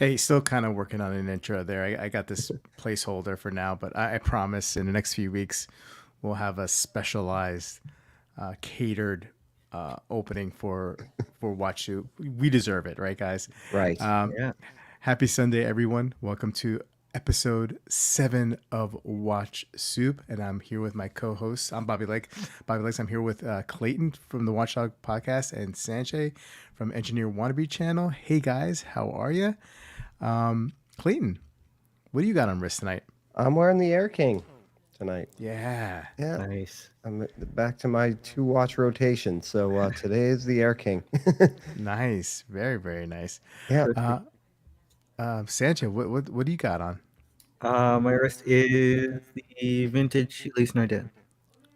Hey, still kind of working on an intro there. I got this placeholder for now, but I promise in the next few weeks we'll have a specialized, catered opening for Watch You. We deserve it, right, guys? Right. Um, Yeah. Happy Sunday, everyone. Welcome to episode 7 of Watch Soup. And I'm here with my co hosts. I'm Bobby Lake. Bobby Lakes. I'm here with Clayton from the Watchdog podcast and Sanjay from Engineer Wannabe channel. Hey, guys. How are you? Clayton, what do you got on wrist tonight? I'm wearing the Air King tonight. Yeah. Yeah. Nice. I'm back to my 2 watch rotation. So today is the Air King. Nice. Very, very nice. Yeah. Uh, Sanjay, what do you got on? My wrist is the vintage Elise Nardin.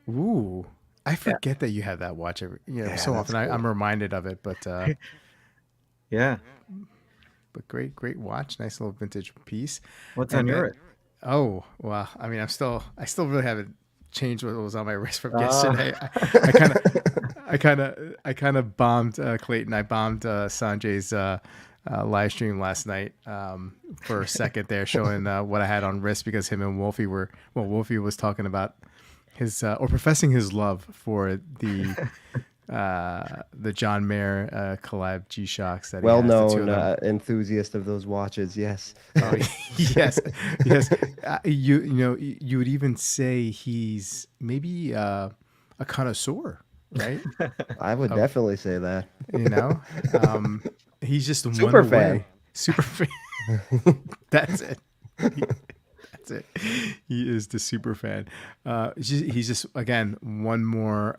Ooh. I Yeah. forget that you have that watch Yeah, so that's often cool. I'm reminded of it, Yeah. but great watch. Nice little vintage piece. What's on And your then, wrist? oh, well, I mean, I still really haven't changed what was on my wrist from Ah. yesterday. I kind of, I kind of bombed Clayton. I bombed Sanjay's live stream last night for a second there, showing what I had on wrist because him and Wolfie was talking about his or professing his love for the John Mayer collab G Shocks that he has, the two of Well-known them. enthusiast of those watches. Yes. Oh, yes, yes. You would even say he's maybe a connoisseur, right? I would Of definitely say that. you know, um, he's just Super one fan. away. Super fan. That's it. That's it. He is the super fan. He's just again one more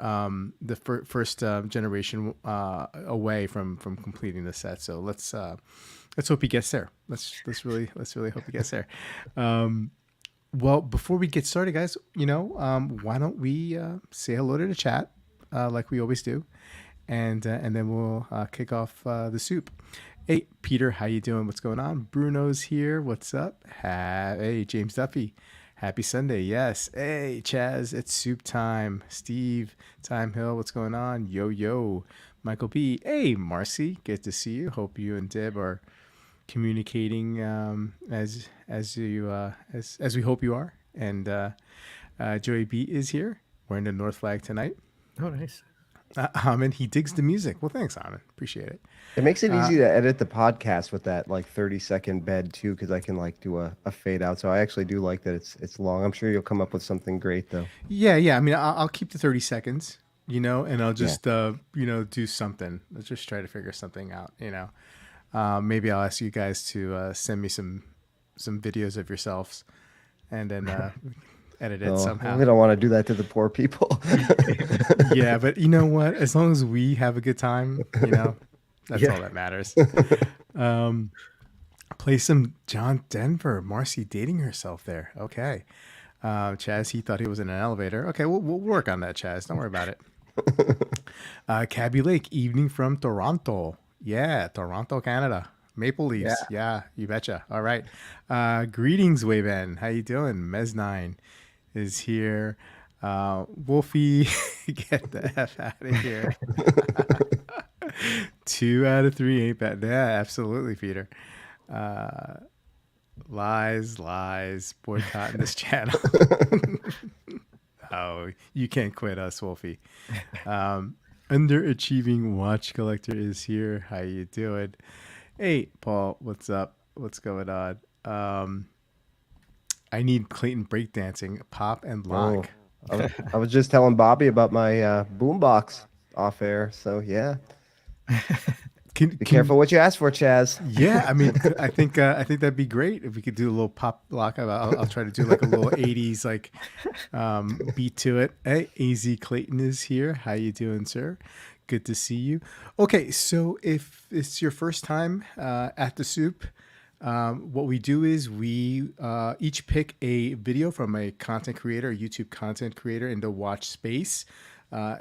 the first generation away from completing the set. So let's hope he gets there. Let's really hope he gets there. Well, before we get started, guys, why don't we say hello to the chat like we always do, and then we'll kick off the soup. Hey, Peter, how you doing? What's going on? Bruno's here. What's up? Hey, James Duffy. Happy Sunday. Yes. Hey, Chaz, it's soup time. Steve, Time Hill, what's going on? Yo. Michael B. Hey, Marcy, good to see you. Hope you and Deb are communicating as we hope you are. And Joey B is here wearing the North flag tonight. Oh, nice. Ahmed, he digs the music. Well, thanks, Ahmed. Appreciate it. It makes it easy to edit the podcast with that like 30-second bed too, because I can like do a fade out. So I actually do like that it's long. I'm sure you'll come up with something great though. Yeah. I mean, I'll keep the 30 seconds, and I'll Yeah. just, do something. Let's just try to figure something out, Maybe I'll ask you guys to send me some videos of yourselves and then edit it So somehow. we don't want to do that to the poor people. Yeah, but you know what? As long as we have a good time, that's Yeah. all that matters. Play some John Denver. Marcy dating herself there. Okay. Chaz, he thought he was in an elevator. Okay, we'll work on that, Chaz. Don't worry about it. Cabby Lake, evening from Toronto. Yeah, Toronto, Canada. Maple Leafs. Yeah, you betcha. All right. Greetings, Wayben. How you doing? Mez9 is here. Wolfie, get the F out of here. 2 out of 3 ain't bad. Yeah, absolutely, Peter. Lies, boycotting this channel. Oh, you can't quit us, Wolfie. Underachieving watch collector is here. How you doing? Hey, Paul, what's up? What's going on? I need Clayton breakdancing, pop and lock. I was just telling Bobby about my boombox off air. So yeah, be careful what you ask for, Chaz. Yeah, I mean, I think that'd be great if we could do a little pop lock. I'll try to do like a little '80s like beat to it. Hey, Az Clayton is here. How you doing, sir? Good to see you. Okay, so if it's your first time at the soup, what we do is we each pick a video from a content creator, a YouTube content creator in the watch space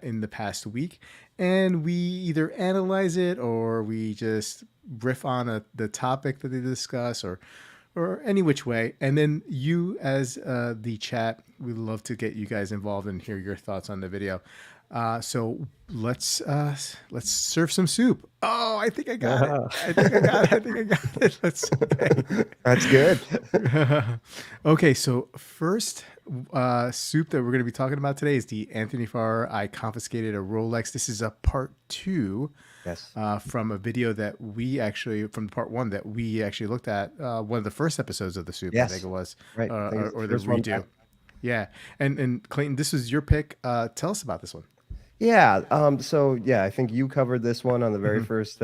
in the past week, and we either analyze it or we just riff on the topic that they discuss, or any which way. And then you, as the chat, we'd love to get you guys involved and hear your thoughts on the video. So let's serve some soup. Oh, I think I got it. Ah. I think I got it. I think I got it. Let's okay. That's good. Okay, so first soup that we're going to be talking about today is the Anthony Farr I Confiscated a Rolex. This is a part two Yes. from a video that we actually, from part one that we actually looked at, one of the first episodes of the soup, I think Yes. it was, Right. I think it's the or the first one back. redo. Yeah. And Clayton, this was your pick. Tell us about this one. Yeah. So yeah, I think you covered this one on the very Hmm. first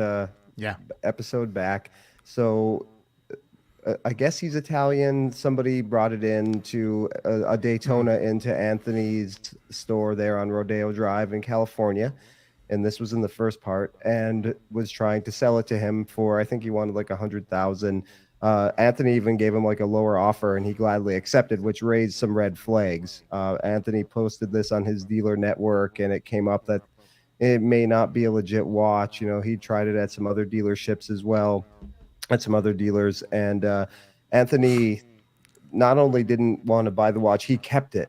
Yeah. episode back. So I guess he's Italian. Somebody brought it in to a Hmm. Daytona into Anthony's store there on Rodeo Drive in California. And this was in the first part, and was trying to sell it to him for, I think he wanted like 100,000. Anthony even gave him like a lower offer, and he gladly accepted, which raised some red flags. Anthony posted this on his dealer network, and it came up that it may not be a legit watch. You know, he tried it at some other dealerships as well, at some other dealers, and Anthony not only didn't want to buy the watch, he kept it.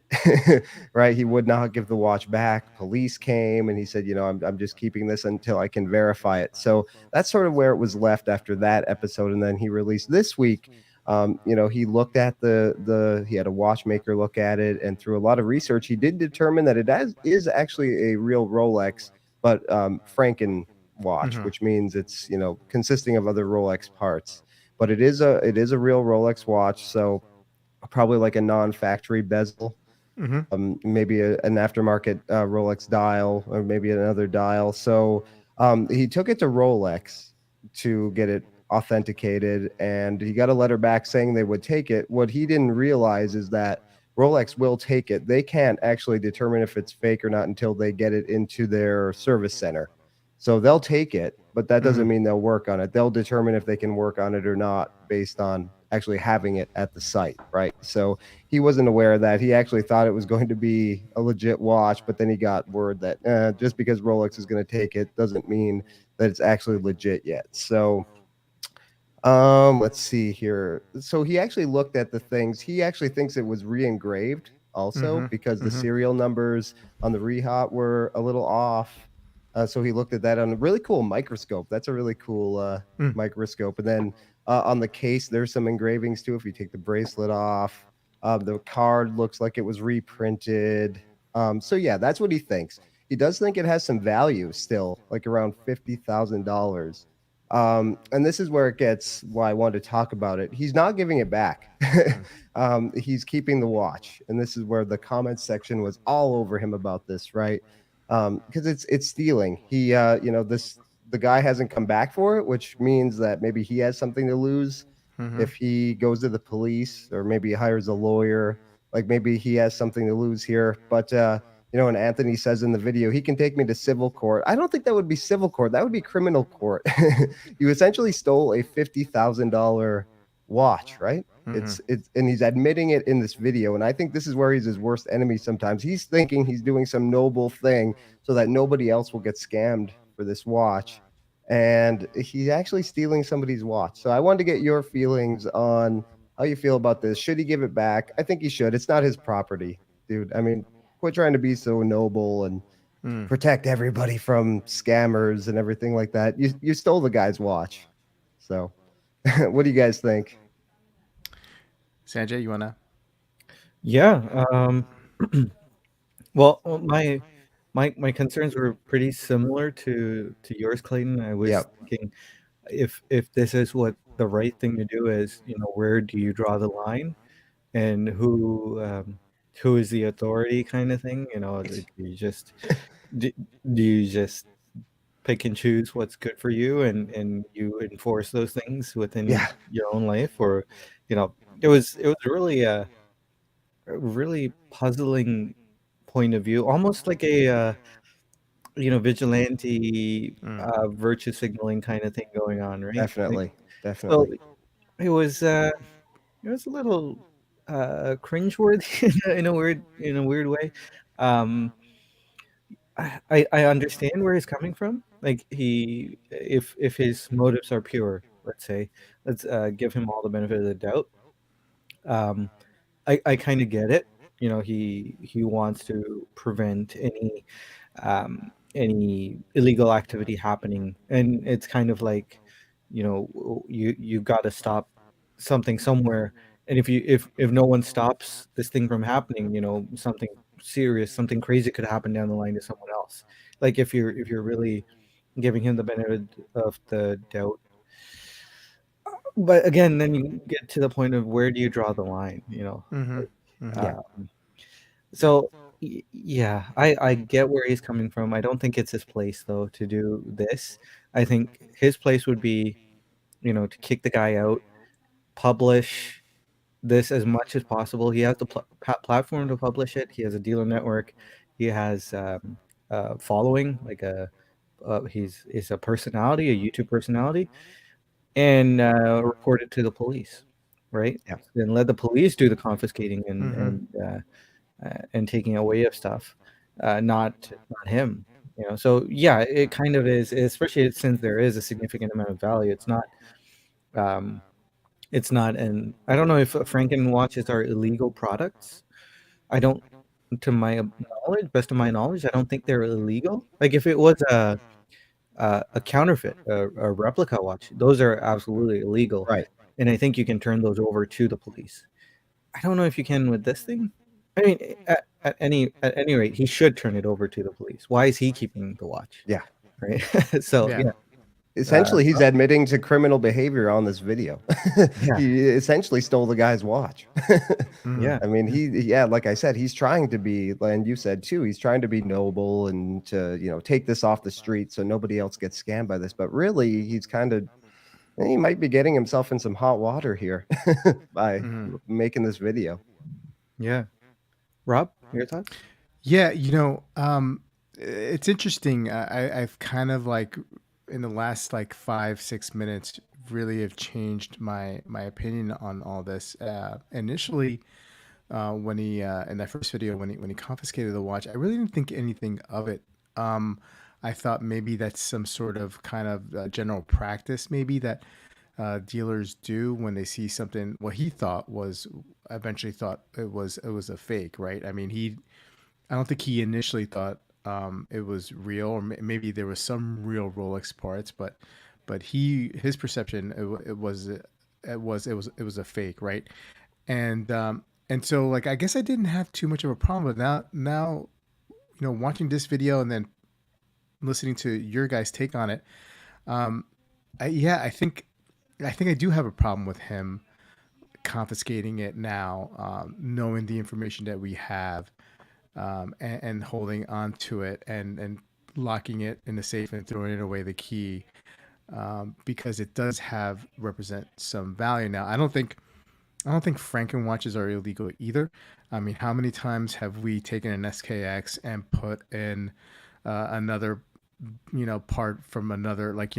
Right? He would not give the watch back. Police came and he said, you know, I'm just keeping this until I can verify it. So that's sort of where it was left after that episode. And then he released this week. You know, he looked at he had a watchmaker look at it, and through a lot of research, he did determine that is actually a real Rolex, but Franken watch, Hmm. which means it's, you know, consisting of other Rolex parts. But it is a real Rolex watch. So probably like a non-factory bezel, Hmm. maybe an aftermarket Rolex dial, or maybe another dial. So he took it to Rolex to get it authenticated, and he got a letter back saying they would take it. What he didn't realize is that Rolex will take it. They can't actually determine if it's fake or not until they get it into their service center. So they'll take it, but that Hmm. doesn't mean they'll work on it. They'll determine if they can work on it or not based on actually having it at the site, right? So he wasn't aware of that. He actually thought it was going to be a legit watch, but then he got word that just because Rolex is going to take it doesn't mean that it's actually legit yet. So let's see here. So he actually looked at the things. He actually thinks it was re-engraved also, Hmm. because the Hmm. serial numbers on the rehot were a little off. So he looked at that on a really cool microscope. That's a really cool Mm. microscope. And then on the case, there's some engravings too. If you take the bracelet off, the card looks like it was reprinted. So yeah, that's what he thinks. He does think it has some value still, like around $50,000. And this is where it gets why I wanted to talk about it. He's not giving it back. Mm. He's keeping the watch, and this is where the comments section was all over him about this, right? Because it's stealing. The guy hasn't come back for it, which means that maybe he has something to lose Hmm. if he goes to the police, or maybe he hires a lawyer. Like maybe he has something to lose here, but and Anthony says in the video, he can take me to civil court. I don't think that would be civil court. That would be criminal court. You essentially stole a $50,000 watch, right? Hmm. And he's admitting it in this video. And I think this is where he's his worst enemy sometimes. He's thinking he's doing some noble thing so that nobody else will get scammed for this watch. And he's actually stealing somebody's watch. So I wanted to get your feelings on how you feel about this. Should he give it back? I think he should. It's not his property, dude. I mean, quit trying to be so noble and Mm. protect everybody from scammers and everything like that. You stole the guy's watch. So, what do you guys think? Sanjay, you wanna? Yeah. Well, my concerns were pretty similar to yours, Clayton. I was Yep. thinking if this is what the right thing to do is, where do you draw the line, and who is the authority, kind of thing. Do, do you just pick and choose what's good for you, and you enforce those things within Yeah. your own life, or it was really puzzling point of view, almost like a vigilante Mm. virtue signaling kind of thing going on, right? Like, Definitely. so Definitely. it was a little cringeworthy in a weird way. Um, I understand where he's coming from. Like, if his motives are pure, let's give him all the benefit of the doubt. Um, I kind of get it. He wants to prevent any any illegal activity happening, and it's kind of like, you've got to stop something somewhere, and if no one stops this thing from happening, something serious, something crazy could happen down the line to someone else. Like if you're really giving him the benefit of the doubt. But again, then you get to the point of where do you draw the line, Mm-hmm. like, Mm-hmm. Yeah. so yeah, I get where he's coming from. I don't think it's his place though to do this. I think his place would be, to kick the guy out, publish this as much as possible. He has the platform to publish it. He has a dealer network. He has following, like he's a personality, a YouTube personality, and report it to the police, right? Yeah. Then let the police do the confiscating Mm-hmm. and taking away of stuff, not him. So yeah, it kind of is, especially since there is a significant amount of value. Um, it's not, and I don't know if Franken watches are illegal products. I don't, to my knowledge, best of my knowledge, I don't think they're illegal. Like if it was a counterfeit, a replica watch, those are absolutely illegal, Right. and I think you can turn those over to the police. I don't know if you can with this thing. I mean, at any rate, he should turn it over to the police. Why is he keeping the watch? Yeah. Right. So Yeah. yeah, Essentially, he's admitting to criminal behavior on this video. yeah, He essentially stole the guy's watch. Mm-hmm. yeah, I mean, yeah, like I said, he's trying to be, and you said too, he's trying to be noble and to, take this off the street so nobody else gets scammed by this. But really, he might be getting himself in some hot water here by Mm-hmm. making this video. yeah. Rob, your thoughts? Yeah, it's interesting. I've kind of like in the last like 5-6 minutes really have changed my opinion on all this. Initially, when he in that first video when he confiscated the watch, I really didn't think anything of it. I thought maybe that's some sort of kind of general practice, maybe that dealers do when they see something. What he thought was eventually thought it was a fake, right? I mean, I don't think he initially thought it was real, or maybe there was some real Rolex parts, but his perception it was a fake, right? And so like I guess I didn't have too much of a problem, but now watching this video and then listening to your guys' take on it, yeah, I think I do have a problem with him confiscating it now, knowing the information that we have, and holding on to it and locking it in the safe and throwing it away the key, because it does have represent some value. Now, I don't think Franken watches are illegal either. I mean, how many times have we taken an SKX and put in another, part from another, like,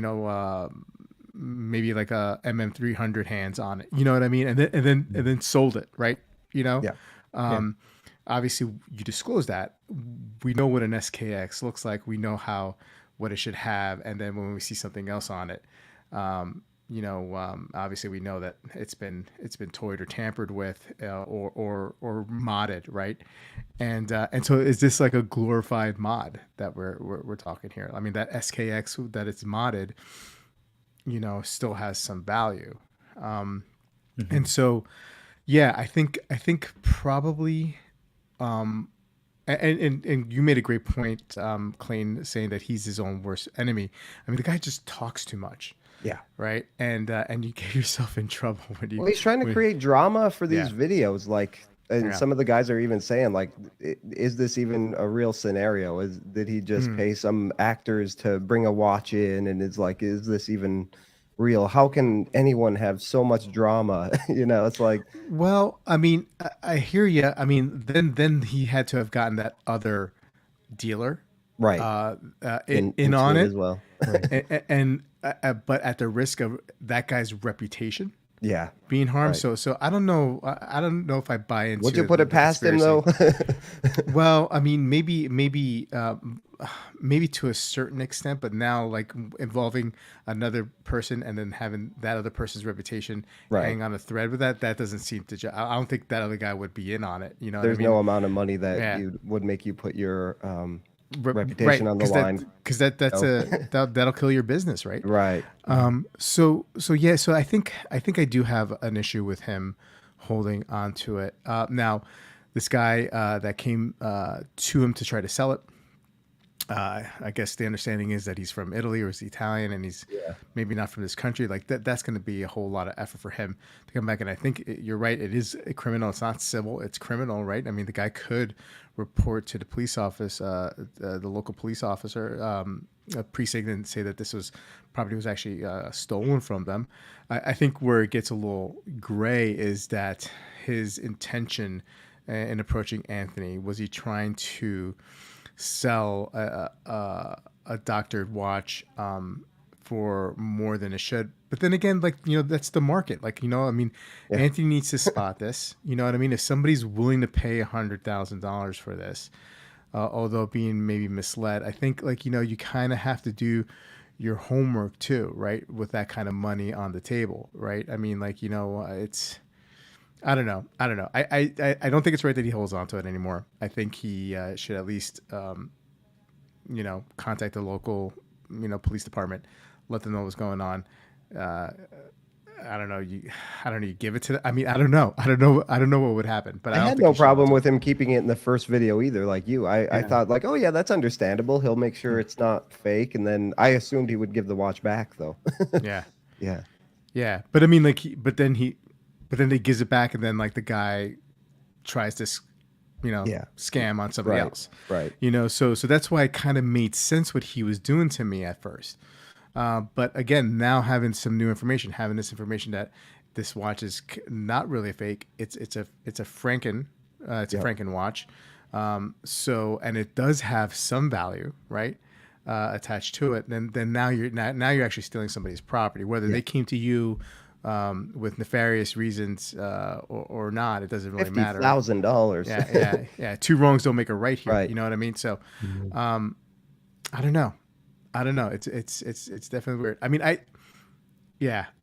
maybe like a MM300 hands on it. You know what I mean? And then sold it, right? You know, Yeah. um, obviously you disclose that. We know what an SKX looks like. We know what it should have, and then when we see something else on it, obviously we know that it's been toyed or tampered with, or modded, right? And so is this like a glorified mod that we're talking here? I mean, that SKX that it's modded, still has some value. And so, yeah, I think probably, and you made a great point, Clayton, saying that he's his own worst enemy. I mean, the guy just talks too much, Yeah. right? And you get yourself in trouble when you. Well, he's trying to when, create drama for yeah, these videos, like, and yeah, some of the guys are even saying, like, is this even a real scenario? Did he just mm. pay some actors to bring a watch in? And it's like, is this even real? How can anyone have so much drama? It's like, Well, I mean, I hear you. I mean, then he had to have gotten that other dealer, right, uh, in into on it it, as well. Right. and but at the risk of that guy's reputation Yeah, being harmed. right. So I don't know. I don't know if I buy Would you into put it the past him conspiracy. though? Well, I mean, maybe to a certain extent, but now like involving another person and then having that other person's reputation Right. hang on a thread with that doesn't seem to. I don't think that other guy would be in on it. You know what I There's mean? no amount of money that Yeah. would make you put your reputation right, on the line. because that's So, that'll kill your business, right? right. So yeah, so I think I do have an issue with him holding on to it. Now, this guy that came to him to try to sell it. I guess the understanding is that he's from Italy or he's Italian, and he's Yeah. maybe not from this country. Like that's going to be a whole lot of effort for him to come back. And I think you're right. It is a criminal. It's not civil. It's criminal, right? I mean, the guy could report to the police office, the local police officer, a precinct, and say that this was property was actually stolen from them. I think where it gets a little gray is that his intention in approaching Anthony, was he trying to sell a doctored watch for more than it should? But then again, like, that's the market. Like, I mean, Yeah. Anthony needs to spot this. You know what I mean? If somebody's willing to pay $100,000 for this, although being maybe misled, I think, like, you kind of have to do your homework too, right? With that kind of money on the table, right? I mean, like, it's, I don't know. I don't think it's right that he holds on to it anymore. I think he should at least, contact the local, police department, let them know what's going on. I don't know. You give it to them. I mean, I don't know. I don't know what would happen, but I I don't had think no he should hold problem on with him keeping it in the first video either, like you. I Yeah. thought like, oh yeah, that's understandable. He'll make sure it's not fake, and then I assumed he would give the watch back though. to. Yeah. Yeah. Yeah. But I mean, like, but then he gives it back, and then, like, the guy tries to, Yeah. scam on somebody Right. else. Right. So that's why it kind of made sense what he was doing to me at first. But again, now having some new information, having this information that this watch is not really a fake, it's a Franken, it's a Yep. Franken watch. And it does have some value, right? Attached to it. Then now you're actually stealing somebody's property, whether they came to you with nefarious reasons or not. It doesn't really matter. $50,000. Yeah. Two wrongs don't make a right here. Right. You know what I mean? So, Mhm. I don't know. It's definitely weird. I mean,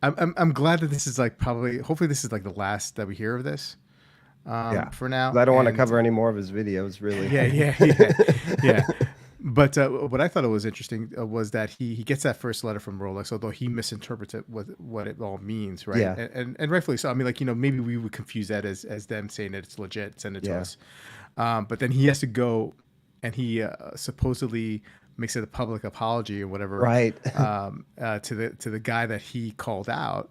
I'm glad that this is, like, hopefully this is, like, the last that we hear of this. Yeah. For now. 'Cause I don't want to And- cover any more of his videos, really. Yeah. But what I thought it was interesting was that he gets that first letter from Rolex, although he misinterprets it with what it all means, right? Yeah. And rightfully so. I mean, like, maybe we would confuse that as them saying that it's legit, send it to Yeah. us. But then he has to go, and he supposedly makes it a public apology or whatever, Right. to the guy that he called out,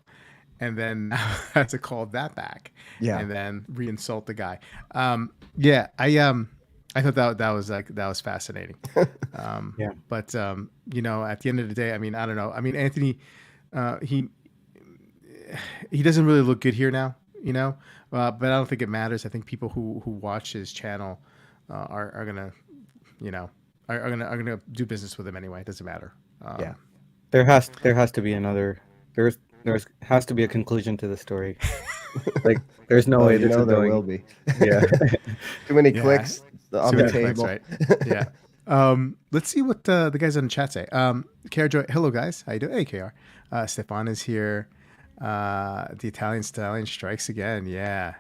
and then had to call that back, Yeah. and then re-insult the guy. I thought that was fascinating. Yeah. But at the end of the day, I mean, I don't know. I mean, Anthony, he doesn't really look good here now, but I don't think it matters. I think people who watch his channel are gonna, are gonna do business with him anyway. It doesn't matter. Yeah. There has to be there's has to be a conclusion to the story. Like, there's no Oh, way you this know is there going. will be. Yeah. Too many Yeah. clicks on See the what it table. clicks, right? Yeah. Let's see what the guys on the chat say. KR Joy, hello guys, how you doing? Hey KR. Stefan is here. The Italian stallion strikes again. Yeah.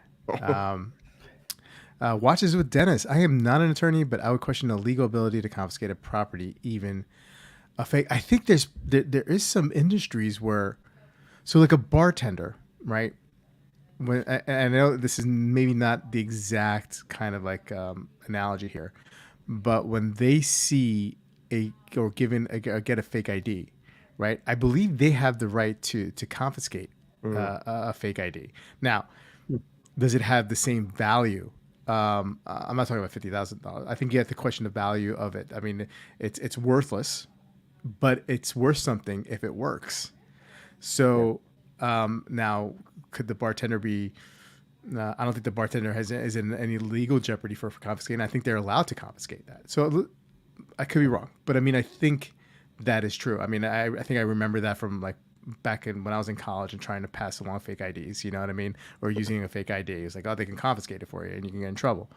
Watches with Dennis. I am not an attorney, but I would question the legal ability to confiscate a property, even a fake. I think there is some industries where, so like a bartender, right? When I know this is maybe not the exact kind of, like, analogy here, but when they see or get a fake ID, right? I believe they have the right to confiscate a fake ID. Now, does it have the same value? I'm not talking about $50,000. I think you have to question the value of it. I mean, it's worthless, but it's worth something if it works. So now, could the bartender be? I don't think the bartender is in any legal jeopardy for confiscating. I think they're allowed to confiscate that. So I could be wrong, but I mean, I think that is true. I mean, I think I remember that from, like, back when I was in college and trying to pass along fake IDs. You know what I mean? Or using a fake ID. It's like, oh, they can confiscate it for you, and you can get in trouble.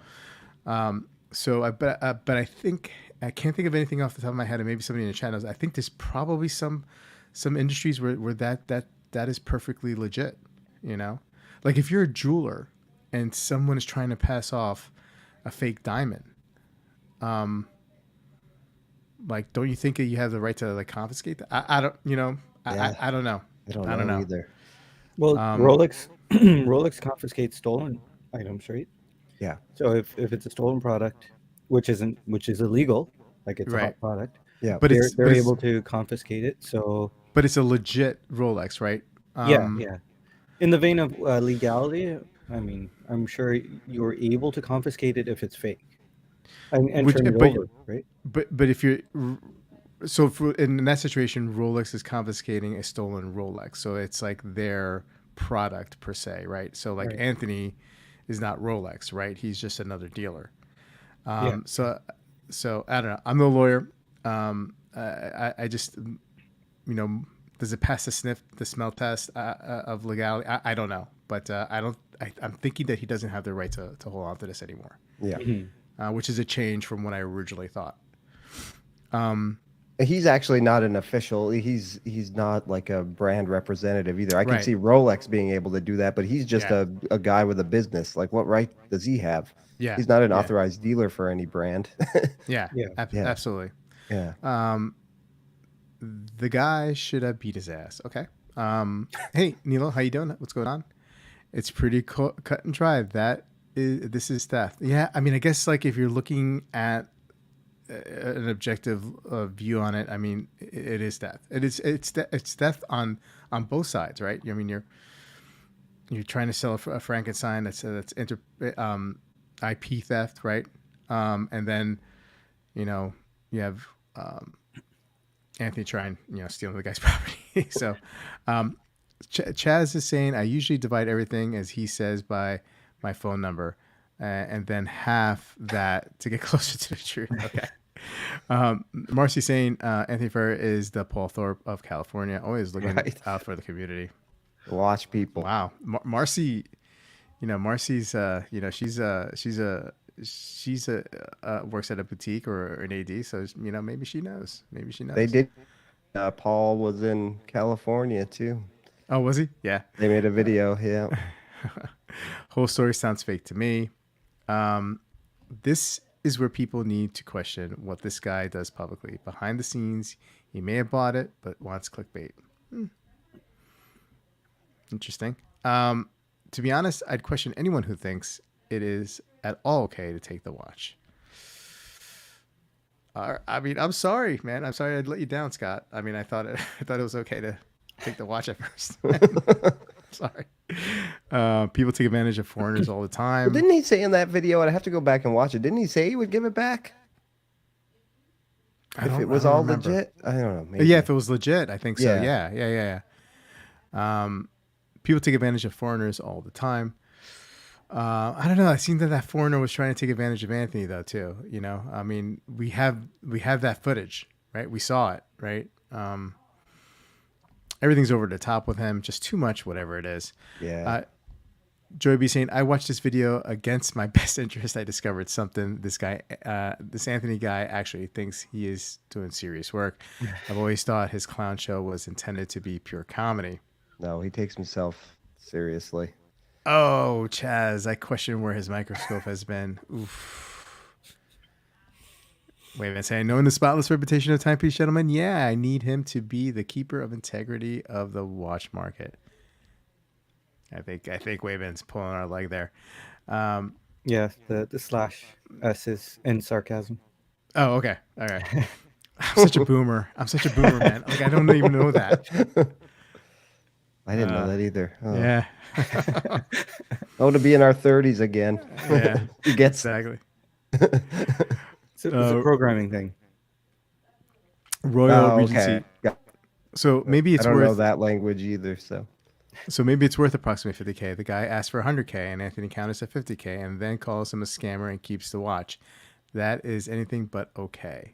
But I think I can't think of anything off the top of my head, and maybe somebody in the chat knows. I think there's probably some industries where that is perfectly legit. Like if you're a jeweler and someone is trying to pass off a fake diamond, like, don't you think you have the right to like confiscate that? I don't, Yeah, I don't know. I don't I don't know know. either. Well, Um, Rolex Rolex confiscates stolen items, right? Yeah, So if it's a stolen product, which is illegal, like it's a right. hot product, yeah, But they're able to confiscate it. So it's a legit Rolex, right? yeah, yeah. In the vein of legality, I mean, I'm sure you're able to confiscate it if it's fake and Which, turn it over, right? but if you're so for in that situation, Rolex is confiscating a stolen Rolex, so it's like their product per se, right? So like Right. Anthony is not Rolex, right? He's just another dealer. Yeah. So I don't know. I'm no lawyer. I just does it pass the smell test of legality? I don't know, but I don't. I'm thinking that he doesn't have the right to hold on to this anymore, yeah. Mhm. which is a change from what I originally thought. He's actually not an official. He's not like a brand representative either. I can Right. see Rolex being able to do that, but he's just Yeah. a guy with a business. Like, what right does he have? Yeah. He's not an Yeah. authorized dealer for any brand. Yeah. Yeah. Yeah, Absolutely. yeah. The guy should have beat his ass. Okay. Hey, Nilo, how you doing? What's going on? It's pretty cut and dry. This is theft. Yeah. I mean, I guess like if you're looking at an objective view on it, I mean, it is theft. It's theft on both sides, right? I mean, you're trying to sell a Frankenstein IP theft, right? And then you have Anthony trying stealing the guy's property. So Chaz is saying I usually divide everything as he says by my phone number, and then half that to get closer to the truth. Okay. Marcy saying Anthony Ferrer is the Paul Thorpe of California, always looking Right. out for the community. Watch people. Wow, Marcy, Marcy's she's a works at a boutique or an AD, so maybe she knows. Maybe she knows. They did. Paul was in California too. Oh, was he? Yeah. They made a video. Yeah. Whole story sounds fake to me. This is where people need to question what this guy does publicly. Behind the scenes, he may have bought it, but wants clickbait. Interesting. To be honest, I'd question anyone who thinks it is at all okay to take the watch. I mean, I'm sorry, man. I'm sorry I'd let you down, Scott. I mean, I thought it was okay to take the watch at first. Sorry. People take advantage of foreigners all the time. Well, didn't he say in that video? I'd have to go back and watch it. Didn't he say he would give it back if it was all remember. legit? I don't know. Maybe. Yeah, if it was legit, I think so. Yeah. Yeah. People take advantage of foreigners all the time. I don't know. I seen that foreigner was trying to take advantage of Anthony though too. I mean, we have that footage, right? We saw it, right? Everything's over the top with him, just too much, whatever it is. Yeah. Joy B saying, I watched this video against my best interest. I discovered something. This Anthony guy actually thinks he is doing serious work. I've always thought his clown show was intended to be pure comedy. No, he takes himself seriously. Oh, Chaz, I question where his microscope has been. Oof. Wait a minute. Saying, knowing the spotless reputation of Timepiece Gentleman, yeah, I need him to be the keeper of integrity of the watch market. I think Wayman's pulling our leg there. Yeah, the slash S is in sarcasm. Oh, okay. All right. I'm such a boomer, man. Like, I don't even know that. I didn't know that either. Oh. Yeah. Oh, to be in our 30s again. Yeah. He gets Exactly. It's a programming thing. Royal Oh, Regency. okay. Yeah. So maybe I it's don't know worth that language either. So maybe it's worth approximately $50K. The guy asked for $100K and Anthony counters at $50K and then calls him a scammer and keeps the watch. That is anything but okay.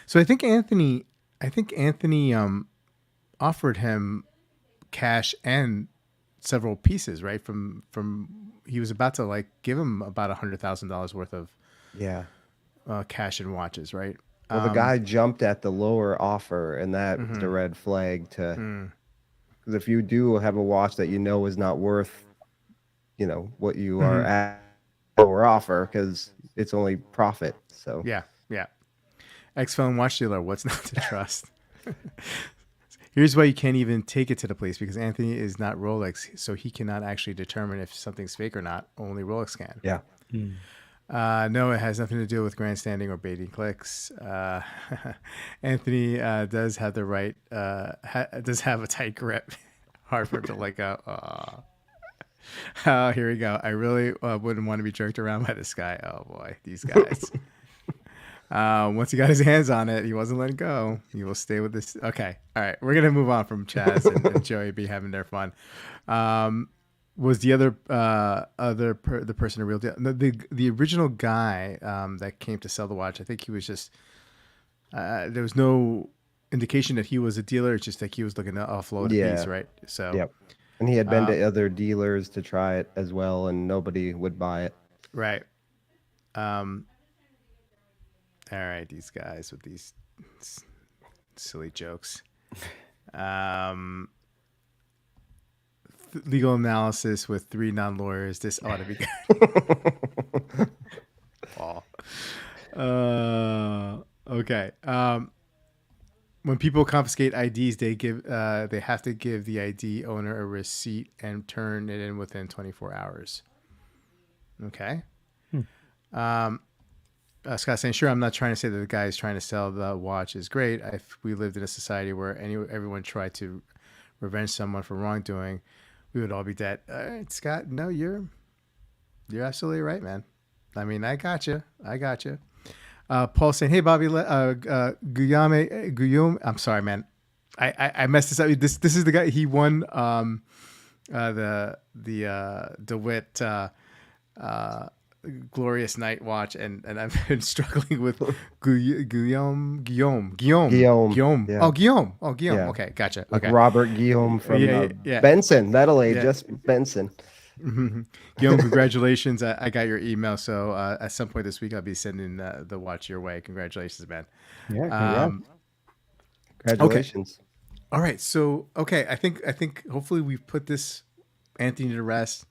So I think Anthony offered him cash and several pieces, right? From he was about to like give him about $100,000 worth of yeah. cash and watches, right? Well, the guy jumped at the lower offer, and that's the red flag to. Because if you do have a watch that you know is not worth, what you are at lower offer, because it's only profit. So Yeah. Ex-phone watch dealer, what's not to trust? Here's why you can't even take it to the police, because Anthony is not Rolex, so he cannot actually determine if something's fake or not. Only Rolex can. Yeah. No, it has nothing to do with grandstanding or baiting clicks. Anthony does have the right, does have a tight grip. Hard for him to let go. Oh, here we go. I really wouldn't want to be jerked around by this guy. Oh boy, these guys. Once he got his hands on it, he wasn't letting go. He will stay with this. Okay. All right. We're going to move on from Chaz and Joey B having their fun. Was the the person a real deal? No, the original guy that came to sell the watch, I think he was just, there was no indication that he was a dealer. It's just like he was looking to offload a piece, right? So, yep. And he had been to other dealers to try it as well, and nobody would buy it. Right. All right, these guys with these silly jokes. Legal analysis with 3 non-lawyers. This ought to be good. Okay. When people confiscate IDs, they have to give the ID owner a receipt and turn it in within 24 hours. Okay. Scott saying, sure, I'm not trying to say that the guy is trying to sell the watch is great. If we lived in a society where everyone tried to revenge someone for wrongdoing, we would all be dead. All right, Scott, no, you're absolutely right, man. I mean, I got you. Paul saying, hey, Bobby, Guillaume, I'm sorry, man. I messed this up. This is the guy. He won the DeWitt Glorious Night watch, and I've been struggling with Guillaume. Yeah. Oh, Guillaume. Yeah. Okay, gotcha. Like Okay, Robert Guillaume from yeah. Benson. That'll age us, Benson. Mm-hmm. Guillaume, congratulations. I got your email, so at some point this week I'll be sending the watch your way. Congratulations, man. Yeah. Congratulations. Okay. All right, so I think hopefully we've put this Anthony to rest.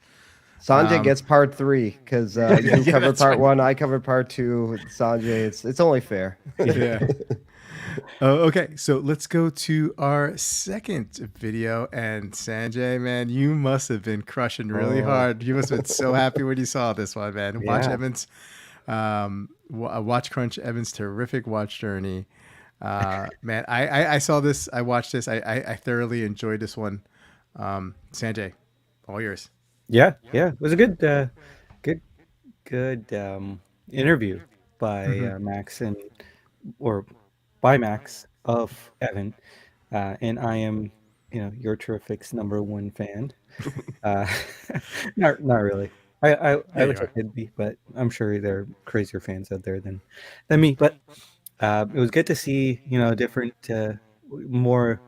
Sanjay gets part 3 because you covered part 1, I covered part 2. Sanjay, it's only fair. Yeah. Okay, so let's go to our second video. And Sanjay, man, you must have been crushing really hard. You must have been so happy when you saw this one, man. Yeah. Watch Evans, WatchCrunch Evans' terrific watch journey. Man, I saw this. I watched this. I thoroughly enjoyed this one. Sanjay, all yours. Yeah. It was a good interview by Max by Max of Evan, and I am, your Terrific's #1 fan. Not really. I wish I could be, but I'm sure there are crazier fans out there than me. But it was good to see, a different, more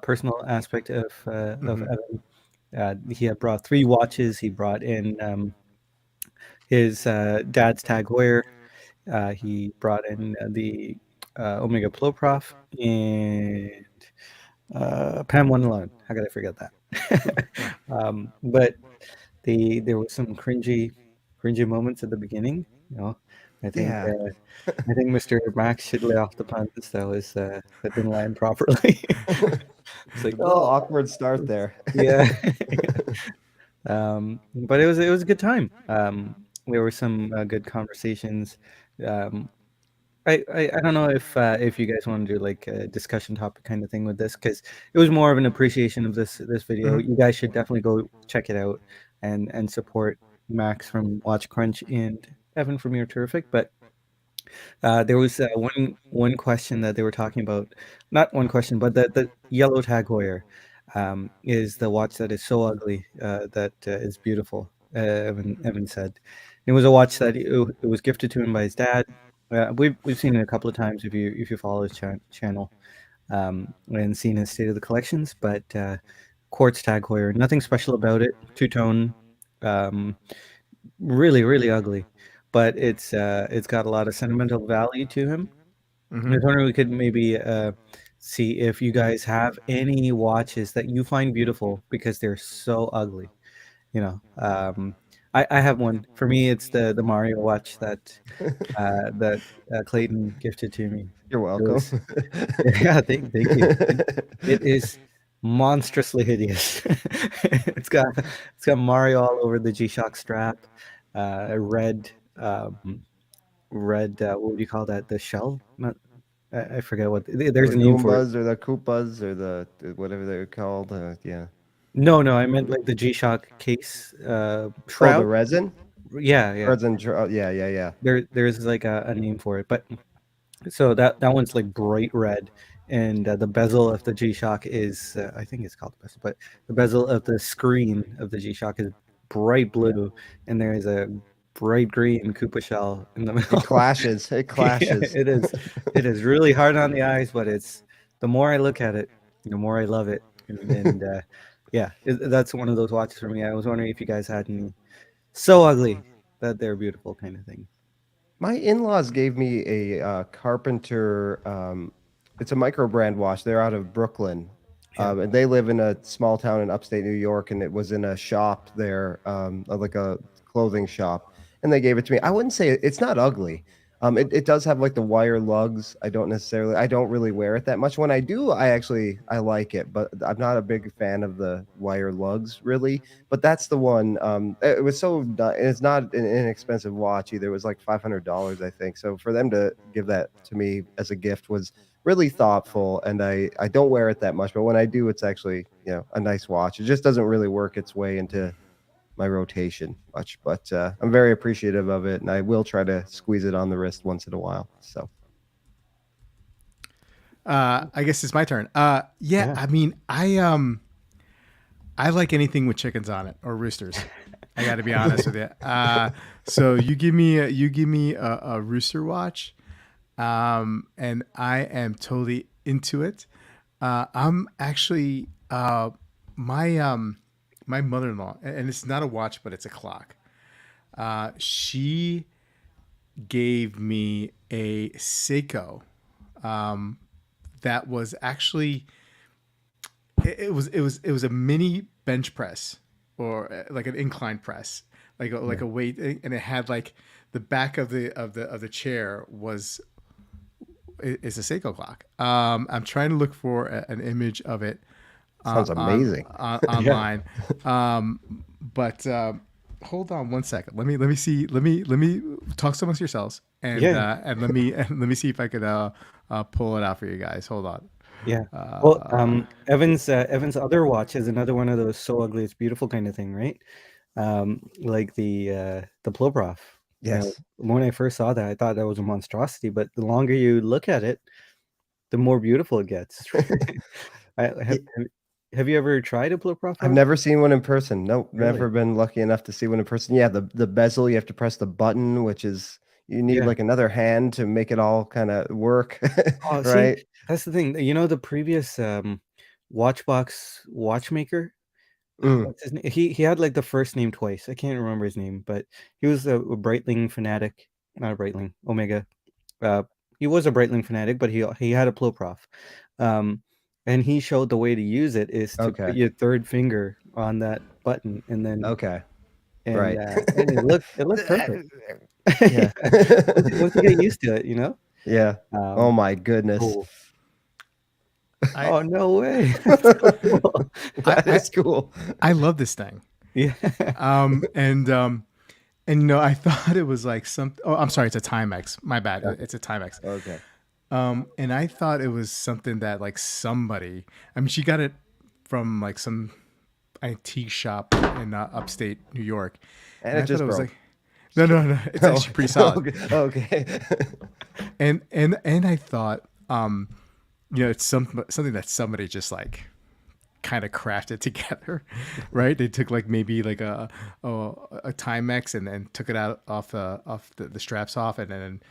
personal aspect of Evan. He had brought 3 watches. He brought in his dad's Tag Heuer. He brought in the Omega Ploprof and Pam 111. How could I forget that? But there was some cringy moments at the beginning. I think I think Mr. Max should lay off the puns. That didn't land properly. It's like, awkward start there. Yeah. But it was a good time. There were some good conversations. I don't know if you guys want to do like a discussion topic kind of thing with this, because it was more of an appreciation of this video. You guys should definitely go check it out and support Max from WatchCrunch and Evan from Your Terrific. But there was one question that they were talking about. Not one question, but the yellow Tag Heuer is the watch that is so ugly that is beautiful. Evan said it was a watch that it was gifted to him by his dad. We've seen it a couple of times if you follow his channel and seen his state of the collections. But quartz Tag Heuer, nothing special about it. Two-tone, really ugly, but it's got a lot of sentimental value to him. I was wondering we could maybe see if you guys have any watches that you find beautiful because they're so ugly. I have one. For me, it's the Mario watch that Clayton gifted to me. You're It welcome. was yeah, thank you. It is monstrously hideous. It's got Mario all over the G-Shock strap, a red what would you call that? The shell? Not I forget what Oh, there's the a name for it. Goombas or the Koopas or the whatever they're called. Yeah. No, I meant like the G-Shock case Oh, the shroud. resin. Yeah. Yeah, yeah, yeah. There's like a name for it, but so that one's like bright red, and the bezel of the G-Shock is I think it's called the bezel, but the bezel of the screen of the G-Shock is bright blue, and there is a bright green Koopa shell in the It middle. clashes. It Yeah, clashes. it is. It is really hard on the eyes, but it's the more I look at it, the more I love it, and yeah, that's one of those watches for me. I was wondering if you guys had any so ugly that they're beautiful kind of thing. My in-laws gave me a Carpenter. It's a micro brand watch. They're out of Brooklyn, Yeah. and they live in a small town in upstate New York. And it was in a shop there, like a clothing shop, and they gave it to me. I wouldn't say it's not ugly. It does have like the wire lugs. I don't really wear it that much. When I do, I like it, but I'm not a big fan of the wire lugs really. But that's the one. It was it's not an inexpensive watch either. It was like $500, I think. So for them to give that to me as a gift was really thoughtful. And I don't wear it that much, but when I do, it's actually a nice watch. It just doesn't really work its way into my rotation much, but I'm very appreciative of it, and I will try to squeeze it on the wrist once in a while. So I guess it's my turn. Yeah, Yeah. I mean, I like anything with chickens on it or roosters. I got to be honest with you. So you give me a rooster watch, and I am totally into it. I'm actually my mother-in-law, and it's not a watch, but it's a clock. She gave me a Seiko that was actually it was a mini bench press or like an incline press, like a weight, and it had like the back of the chair was is a Seiko clock. I'm trying to look for an image of it sounds amazing. Yeah. online. But hold on one second. Let me see. Let me talk amongst yourselves, Yeah. and let me see if I could pull it out for you guys. Hold on. Yeah. Well, Evan's other watch is another one of those so ugly it's beautiful kind of thing, right? Like the Ploprof. Yes. When I first saw that, I thought that was a monstrosity, but the longer you look at it, the more beautiful it gets. Have you ever tried a Ploprof I've watch? never seen one in person. Nope, Really? never been lucky enough to see one in person. Yeah, the bezel, you have to press the button, which is you need Yeah. like another hand to make it all kind of work, Oh, see, right? that's the thing. You know, the previous Watchbox watchmaker, Mm, what's his name? He had like the first name twice. I can't remember his name, but he was a Breitling fanatic, not a Breitling, Omega. Uh, he was a Breitling fanatic, but he had a Ploprof. Um, and he showed the way to use it is to put okay, your third finger on that button, and then okay, and right. uh, and it looked perfect. Yeah. Once you get used to it, you know. Yeah. Oh Um, my goodness. oh, I oh no way! That's so cool. That I is cool. I love this thing. Yeah. And I thought it was like some. Oh, I'm sorry. It's a Timex. My bad. It's a Timex. Okay. And I thought it was something that like somebody. I mean, she got it from like some antique shop in upstate New York, And and it I thought just it was broke. like, no. It's Oh, actually pretty solid. okay. And I thought, it's something that somebody just like kind of crafted together, right? They took like maybe like a Timex and then took it out off the straps off and then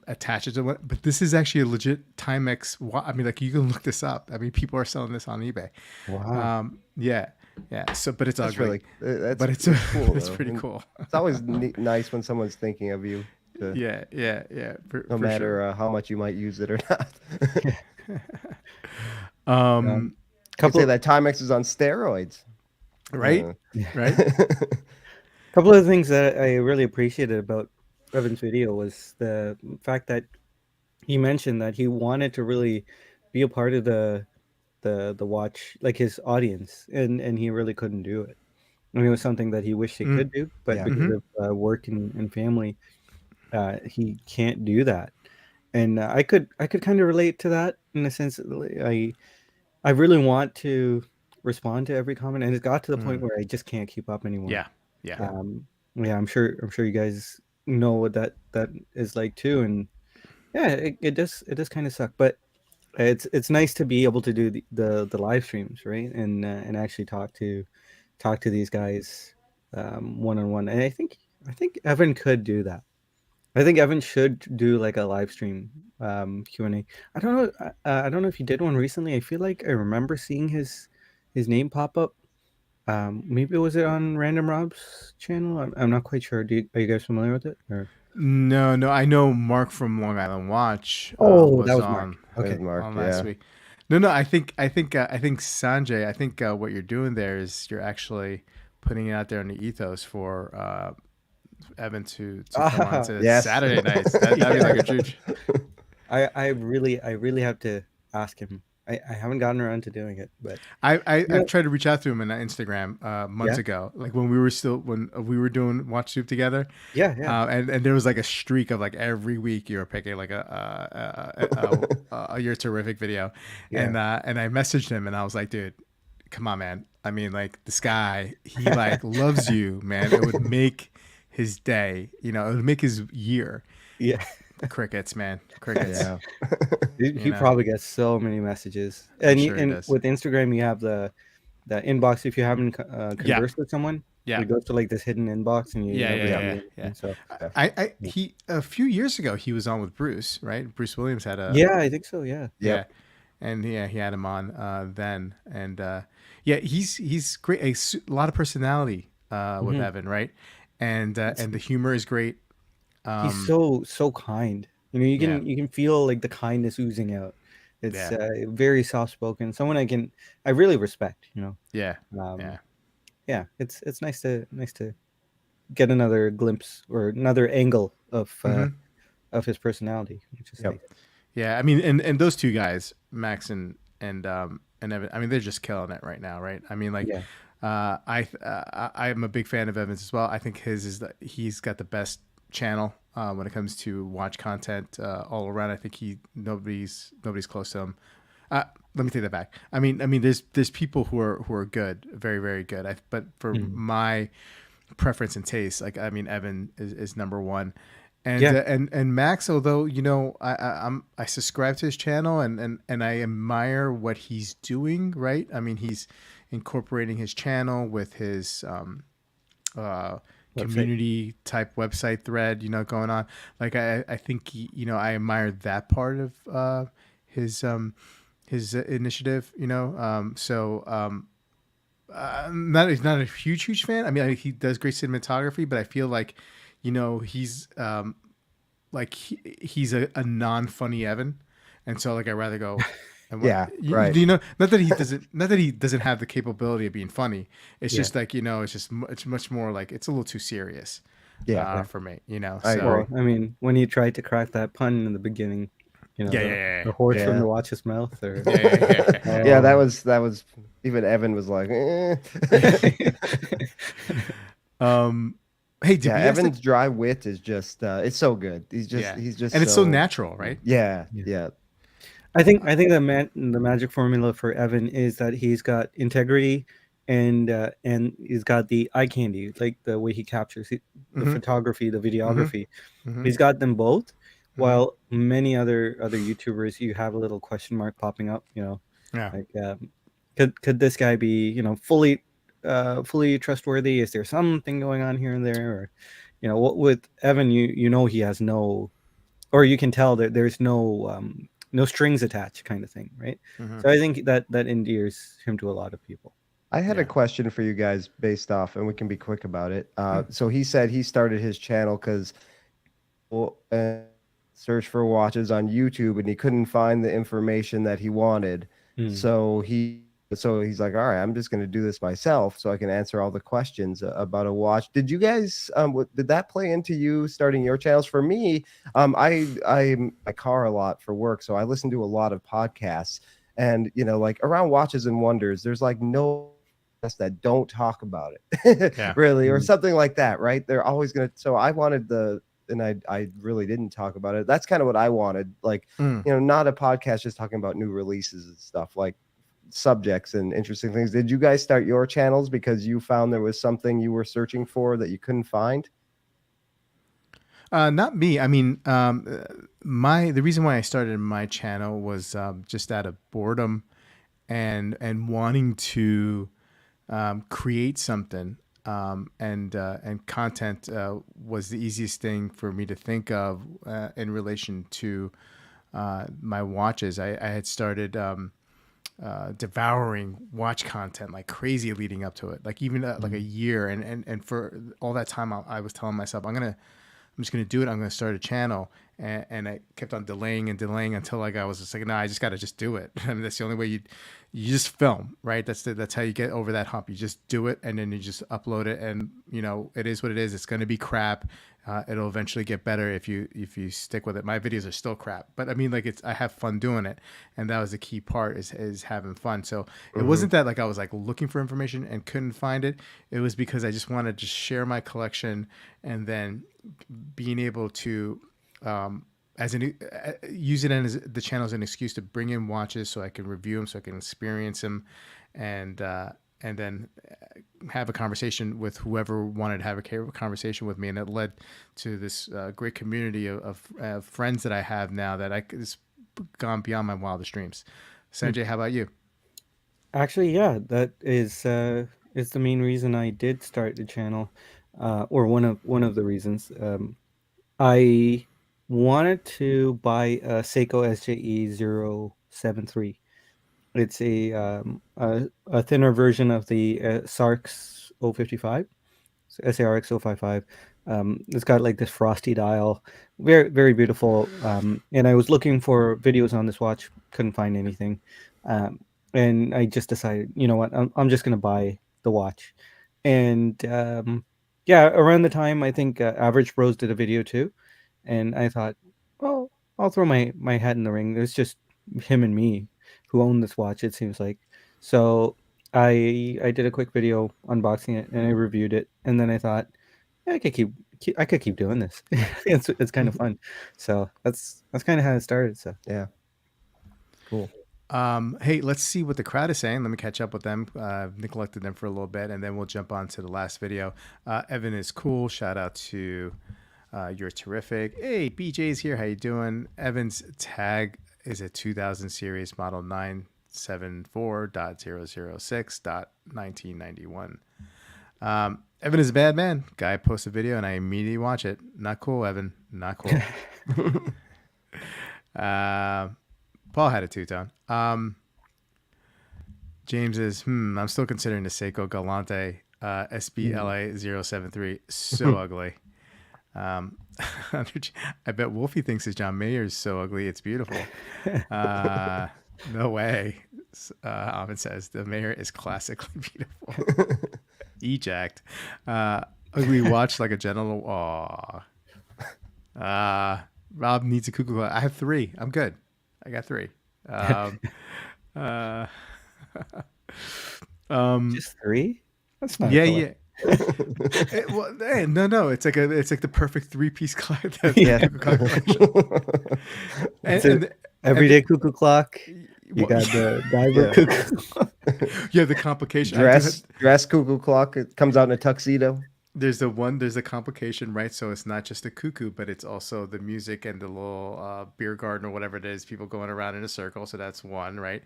attach it to what. But this is actually a legit Timex. I mean, like you can look this up. I mean, people are selling this on eBay. Wow. Yeah. So, but it's That's ugly. really But it's cool. it's Though. pretty And cool. it's always nice when someone's thinking of you, Yeah. no For matter sure. how much you might use it or not. Um, You say Couple that Timex is on steroids. right, Uh, Yeah. right. couple of things that I really appreciated about Evan's video was the fact that he mentioned that he wanted to really be a part of the watch, like his audience, and he really couldn't do it. I mean, it was something that he wished he Mm, could do, but Yeah. because hmm of work and family, he can't do that. And I could kind of relate to that in a sense. I really want to respond to every comment, and it got to the point mm. where I just can't keep up anymore. Yeah, yeah. Yeah. Yeah, I'm sure you guys know what that is like too, and yeah, it does kind of suck, but it's nice to be able to do the live streams, right, and actually talk to these guys one on one, and I think Evan could do that. I think Evan should do like a live stream Q&A. I don't know. I don't know if he did one recently. I feel like I remember seeing his name pop up. Maybe was it on Random Rob's channel? I'm not quite sure. Are you guys familiar with it? Or No, no. I know Mark from Long Island Watch oh, that was was Mark. With Okay. Mark, on last yeah. week. No, no. I think Sanjay. I think what you're doing there is you're actually putting it out there in the ethos for Evan to come on Ah, to Yes. Saturday nights. That'd be yeah. like a true. I really have to ask him. I haven't gotten around to doing it, but I've yeah, tried to reach out to him on Instagram months yeah, ago, like when we were doing Watch Soup together, yeah, yeah, and there was like a streak of like every week you were picking like a your terrific video, yeah. and I messaged him and I was like, dude, come on, man. I mean, like this guy, he like loves you, man. It would make his day, it would make his year. Yeah. Crickets, man, crickets. Yeah. He You he know, probably gets so many messages, I'm and sure he and does. with Instagram you have the inbox. If you haven't Yeah, conversed with someone, yeah. it goes to like this hidden inbox, and you Yeah, never yeah, Yeah. see yeah, yeah. anything. So Yeah. yeah, He a few years ago he was on with Bruce, right? Bruce Williams had a yeah, I think so. Yeah. yeah, Yep. and yeah, he had him on then, and yeah, he's great. A lot of personality with Hmm. Evan, right? And the humor is great. He's Um, so kind. You yeah, can feel like the kindness oozing out. It's yeah, very soft spoken. Someone I really respect. yeah, Um, yeah. yeah, it's nice to get another glimpse or another angle hmm of his personality, which is Yep. nice. Yeah, I mean, and those two guys, Max and Evan. I mean, they're just killing it right now, right? I mean, like, Yeah. I'm a big fan of Evans as well. I think he's got the best channel when it comes to watch content all around. I think nobody's close to him. Uh, Let me take that back. I mean, there's people who are good, very very good. But for Mhm. my preference and taste, like I mean, Evan is number one, and Yeah. and Max. Although I subscribe to his channel and I admire what he's doing. Right. I mean, he's incorporating his channel with his uh, Website. community type website thread, going on. Like I think I admire that part of his initiative. I'm not a huge fan. I mean, he does great cinematography, but I feel like he's like he's a non-funny Evan, and so like I rather go. And what Yeah. Right. not that he doesn't have the capability of being funny. It's Yeah. just like it's much more like it's a little too serious Yeah. Yeah. for me. I So agree. Well, I mean, when he tried to crack that pun in the beginning, yeah, the yeah, the horse from Yeah. the watch's mouth, or yeah, yeah, yeah, yeah, yeah. Yeah. That oh, was even Evan was like, eh. Hey, did Yeah. we ask the Evan's dry wit is just it's so good. yeah, He's just and it's so so natural, right? yeah. yeah. Yeah. I think the magic formula for Evan is that he's got integrity, and he's got the eye candy, like the way he captures it, the Mm-hmm. photography, the Mm-hmm. videography. Mm-hmm. He's got them both. Mm-hmm. While many other YouTubers, you have a little question mark popping up. Yeah. Like could this guy be fully trustworthy? Is there something going on here and there? Or what with Evan, he has no, or you can tell that there's no strings attached, kind of thing, right? Mm-hmm. So I think that endears him to a lot of people. I had a Yeah. question for you guys based off, and we can be quick about it. Hmm. So he said he started his channel because search for watches on YouTube and he couldn't find the information that he wanted. Hmm. So he So he's like, all right, I'm just going to do this myself so I can answer all the questions about a watch. Did you guys, did that play into you starting your channels? For me, I'm my car a lot for work, so I listen to a lot of podcasts. And, like around watches and wonders, there's like no podcasts that don't talk about it, Yeah. really, or something like that, right? They're always going to. So I wanted and I really didn't talk about it. That's kind of what I wanted. Like, Mm. not a podcast just talking about new releases and stuff. Like, subjects and interesting things. Did you guys start your channels because you found there was something you were searching for that you couldn't find? Not me. I mean, the reason why I started my channel was just out of boredom and wanting to create something. And content was the easiest thing for me to think of in relation to my watches. I had started devouring watch content like crazy leading up to it, like even like a year. And for all that time, I was telling myself, I'm just going to do it. I'm going to start a channel. And I kept on delaying and delaying until like I was just like, no, I just got to just do it. I mean, that's the only way you just film, right? That's how you get over that hump. You just do it and then you just upload it. And it is what it is. It's going to be crap. It'll eventually get better if you stick with it. My videos are still crap, but I mean, like I have fun doing it. And that was the key part is having fun. So it wasn't that like I was like looking for information and couldn't find it. It was because I just wanted to share my collection and then being able to use it as the channel as an excuse to bring in watches so I can review them, so I can experience them, and then have a conversation with whoever wanted to have a conversation with me. And it led to this great community of friends that I have now that it's gone beyond my wildest dreams. Sanjay, how about you? Actually, yeah, that is the main reason I did start the channel, or one of the reasons. I wanted to buy a Seiko SJE 073. It's a thinner version of the SARX 055, SARX 055. It's got like this frosty dial, very very beautiful. And I was looking for videos on this watch, couldn't find anything, and I just decided, you know what, I'm just gonna buy the watch. And yeah, around the time I think Average Bros did a video too, and I thought, well, I'll throw my hat in the ring. There's just him and me who own this watch, it seems like. So I did a quick video unboxing it and I reviewed it, and then I thought, yeah, I could keep doing this. It's kind of fun. So that's kind of how it started. So Yeah, cool. Hey, let's see what the crowd is saying. Let me catch up with them. I've neglected them for a little bit, and then we'll jump on to the last video. Evan is cool. Shout out to you're terrific. Hey, BJ's here. How you doing? Evan's tag is a 2000 series model 974.006.1991. Evan is a bad man. Guy posts a video and I immediately watch it. Not cool, Evan. Not cool. Paul had a two-tone. James is, I'm still considering the Seiko Galante SBLA 073. So ugly. I bet Wolfie thinks his John Mayer is so ugly it's beautiful. No way. Ahmed says the Mayer is classically beautiful. Eject. Ugly watch like a genital. Rob needs a cuckoo clock. I have 3. I'm good. I got 3. just 3? That's not yeah. No. It's like the perfect 3-piece collection. Yeah. and everyday cuckoo clock. You got the diver cuckoo clock. Yeah, the complication. Dress cuckoo clock. It comes out in a tuxedo. There's the complication, right? So it's not just a cuckoo, but it's also the music and the little beer garden or whatever it is, people going around in a circle. So that's one, right?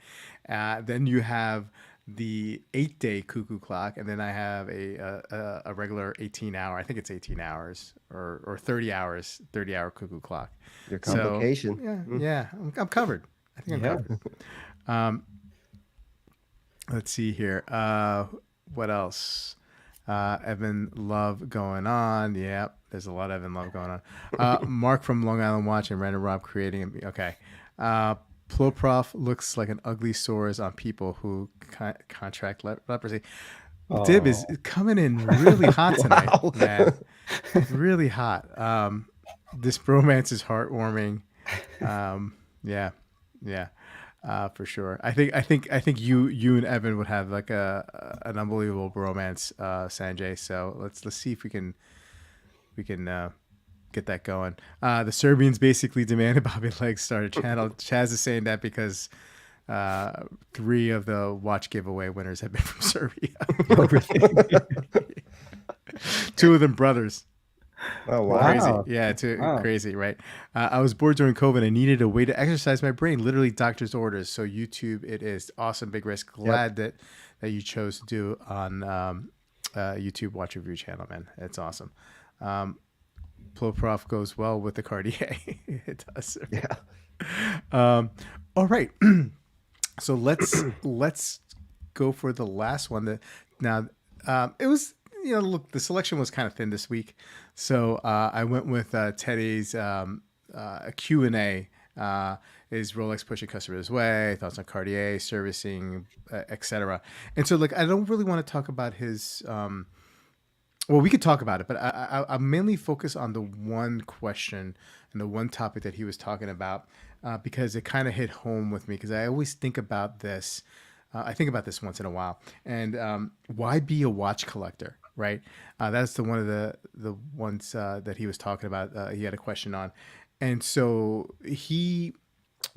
Then you have the 8-day cuckoo clock, and then I have a regular 18-hour. I think it's 18 hours or 30 hours, 30-hour cuckoo clock. Your complication. So, yeah, I'm covered. I think I'm covered. Let's see here. What else? Evan Love going on. Yep, there's a lot of Evan Love going on. Mark from Long Island Watch and Random Rob creating. Okay. Ploprof looks like an ugly sores on people who contract leprosy. Dib is Oh, coming in really hot tonight, Wow. man. Really hot. This bromance is heartwarming. Yeah, yeah, for sure. I think you and Evan would have like an unbelievable bromance, Sanjay. So let's see if we can get that going. The Serbians basically demanded Bobby Legs start a channel. Chaz is saying that because 3 of the watch giveaway winners have been from Serbia. oh, really? 2 of them brothers. Oh wow. Crazy. Wow. Yeah, it's Wow. crazy, right? I was bored during COVID. I needed a way to exercise my brain, literally doctor's orders. So YouTube, it is awesome. Big risk. Glad that you chose to do on YouTube Watch Review channel, man. It's awesome. Ploprof goes well with the Cartier. It does. Yeah. All right. So let's go for the last one. Now, it was, look, the selection was kind of thin this week, so I went with Teddy's Q&A. Is Rolex pushing customers away? Thoughts on Cartier servicing, etc. And so, like, I don't really want to talk about his. Well, we could talk about it, but I mainly focus on the one question and the one topic that he was talking about because it kind of hit home with me because I always think about this. I think about this once in a while. And why be a watch collector, right? That's one of the ones that he was talking about. He had a question on. And so he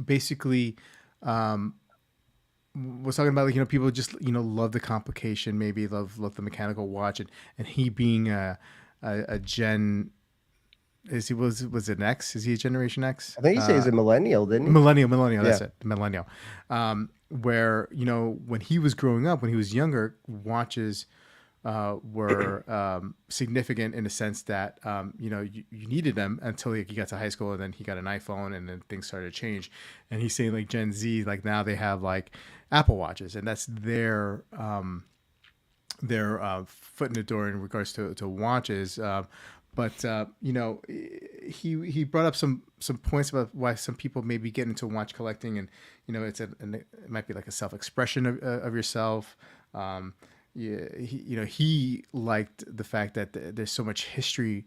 basically was talking about, like, people just, love the complication, maybe love the mechanical watch, and he being a gen, was it an X? Is he a Generation X? I think he said he's a millennial, didn't he? Millennial. That's Yeah. it. Millennial. Where, when he was growing up, when he was younger, watches were significant in the sense that you needed them until he got to high school, and then he got an iPhone, and then things started to change. And he's saying, like, Gen Z, like, now they have like Apple Watches, and that's their foot in the door in regards to watches. But he brought up some points about why some people maybe get into watch collecting, and it might be like a self-expression of yourself. He liked the fact that there's so much history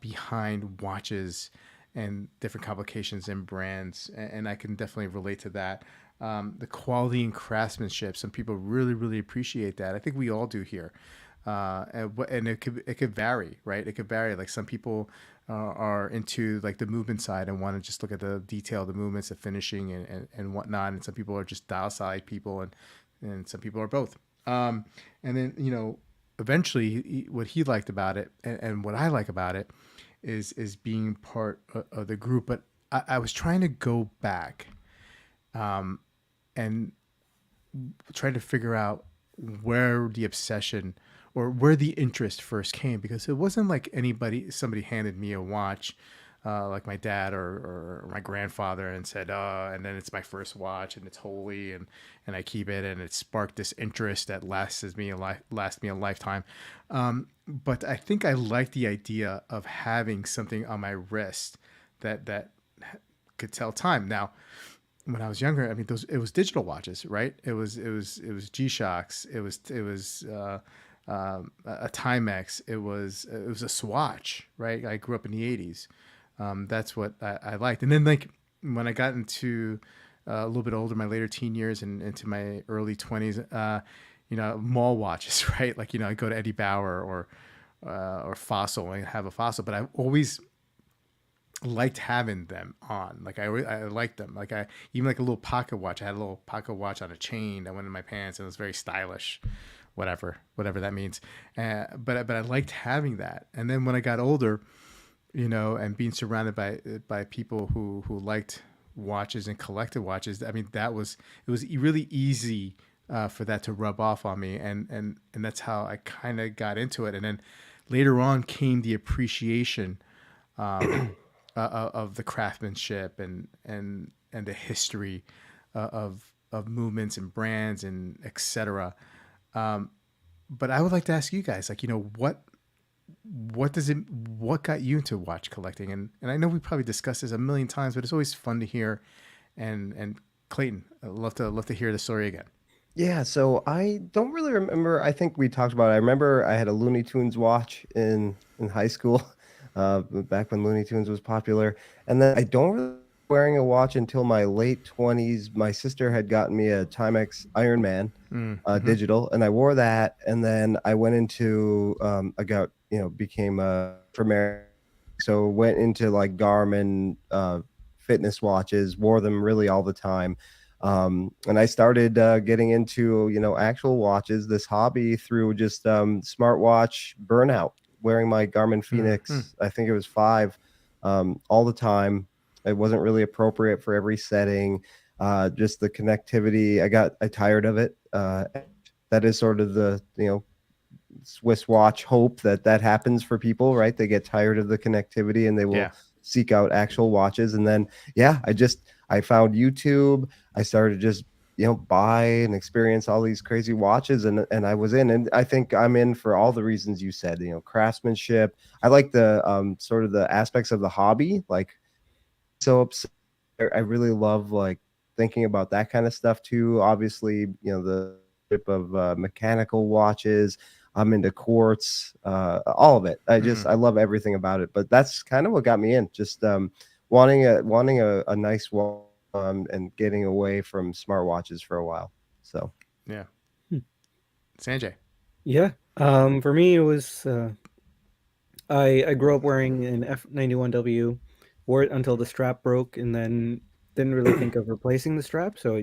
behind watches and different complications and brands, and I can definitely relate to that. The quality and craftsmanship, some people really, really appreciate that. I think we all do here. And it could vary, right? It could vary. Like, some people are into like the movement side and want to just look at the detail, the movements, the finishing, and whatnot. And some people are just dial side people, and some people are both. And then, eventually what he liked about it and what I like about it is being part of the group. But I was trying to go back and trying to figure out where the obsession or where the interest first came, because it wasn't like somebody handed me a watch like my dad or my grandfather and said, and then it's my first watch and it's holy and I keep it, and it sparked this interest that lasts me a lifetime. But I think I like the idea of having something on my wrist that could tell time. Now, when I was younger, I mean, it was digital watches, right? It was G-Shocks. It was a Timex. It was a Swatch, right? I grew up in the 80s. That's what I liked. And then, like, when I got into a little bit older, my later teen years and into my early 20s, mall watches, right? Like, I go to Eddie Bauer or Fossil and have a Fossil, but I always liked having them on. Like, I liked them. Like, I even like a little pocket watch. I had a little pocket watch on a chain that went in my pants, and it was very stylish, whatever that means. But I liked having that. And then when I got older, and being surrounded by people who liked watches and collected watches, I mean, it was really easy for that to rub off on me, and that's how I kind of got into it. And then later on came the appreciation of the craftsmanship and the history of movements and brands and etc. But I would like to ask you guys, like, what got you into watch collecting? And I know we probably discussed this a million times, but it's always fun to hear and Clayton, I'd love to hear the story again. Yeah, so I don't really remember. I think we talked about it. I remember I had a Looney Tunes watch in high school, back when Looney Tunes was popular. And then I don't really wearing a watch until my late 20s. My sister had gotten me a Timex Iron Man Mm-hmm. digital, and I wore that. And then I went into I got became a for marriage, so went into like Garmin fitness watches, wore them really all the time. And I started getting into actual watches, this hobby through just smartwatch burnout, wearing my Garmin Mm-hmm. Phoenix. I think it was 5 all the time. It wasn't really appropriate for every setting. Just the connectivity, I tired of it. That is sort of the Swiss watch hope that happens for people, right? They get tired of the connectivity and they Yeah. will seek out actual watches. And then, yeah, I found YouTube. I started just, buy and experience all these crazy watches, and I was in, and I think I'm in for all the reasons you said, craftsmanship. I like the sort of the aspects of the hobby, like so obsessed. I really love like thinking about that kind of stuff too. Obviously, the tip of mechanical watches. I'm into quartz, all of it. Mm. I love everything about it. But that's kind of what got me in. Just wanting a nice watch, and getting away from smartwatches for a while. So Yeah. Hmm. Sanjay. Yeah. For me, it was I grew up wearing an F91W, wore it until the strap broke, and then didn't really think of replacing the strap. So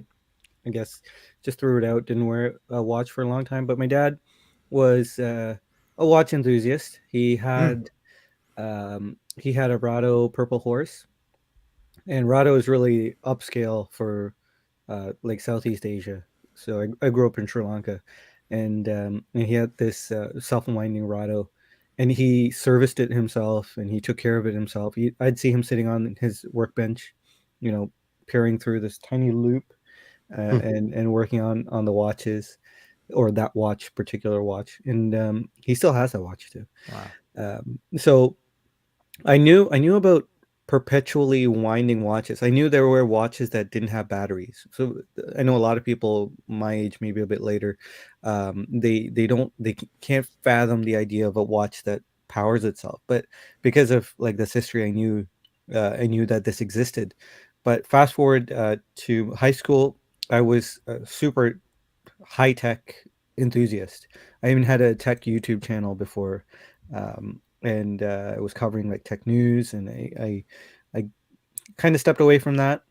I guess just threw it out. Didn't wear a watch for a long time. But my dad was a watch enthusiast. Mm. He had a Rado Purple Horse, and Rado is really upscale for like Southeast Asia. So I grew up in Sri Lanka, and he had this self-winding Rado, and he serviced it himself, and he took care of it himself. I'd see him sitting on his workbench, you know, peering through this tiny loop, and working on the watches, or that particular watch, and he still has that watch too. Wow. So I knew about perpetually winding watches. I knew there were watches that didn't have batteries. So I know a lot of people my age, maybe a bit later, they can't fathom the idea of a watch that powers itself. But because of like this history, I knew that this existed. But fast forward to high school, I was a super high tech enthusiast. I even had a tech YouTube channel before, and I was covering like tech news, and I kind of stepped away from that,